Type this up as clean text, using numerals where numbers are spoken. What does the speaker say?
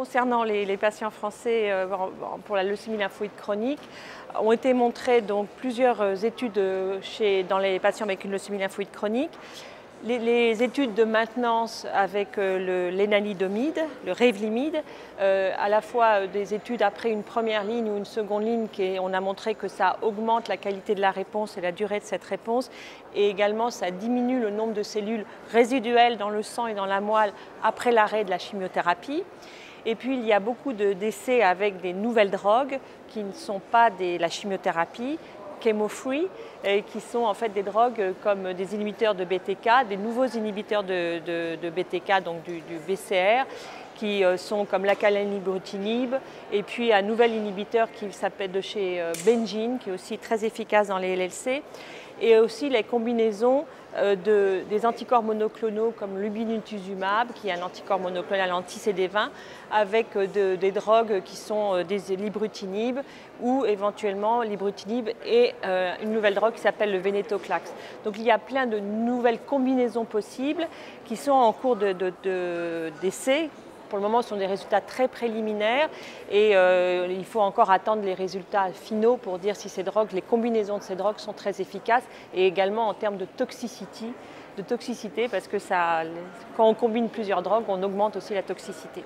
concernant les patients français pour la leucémie lymphoïde chronique, ont été montrées donc plusieurs études dans les patients avec une leucémie lymphoïde chronique. Les études de maintenance avec le lénaludomide, le Revlimid, à la fois des études après une première ligne ou une seconde ligne, on a montré que ça augmente la qualité de la réponse et la durée de cette réponse, et également ça diminue le nombre de cellules résiduelles dans le sang et dans la moelle après l'arrêt de la chimiothérapie. Et puis il y a beaucoup d'essais avec des nouvelles drogues qui ne sont pas la chimiothérapie, chemo-free, qui sont en fait des drogues comme des inhibiteurs de BTK, des nouveaux inhibiteurs de BTK, donc du BCR, qui sont comme l'acalabrutinib, et puis un nouvel inhibiteur qui s'appelle de chez Bengine, qui est aussi très efficace dans les LLC, et aussi les combinaisons des anticorps monoclonaux comme l'ubinutumab, qui est un anticorps monoclonal anti-CD20, avec des drogues qui sont des librutinib ou éventuellement librutinib et une nouvelle drogue qui s'appelle le venetoclax. Donc il y a plein de nouvelles combinaisons possibles qui sont en cours d'essai. Pour le moment, ce sont des résultats très préliminaires et il faut encore attendre les résultats finaux pour dire si les combinaisons de ces drogues sont très efficaces, et également en termes de toxicité, parce que quand on combine plusieurs drogues, on augmente aussi la toxicité.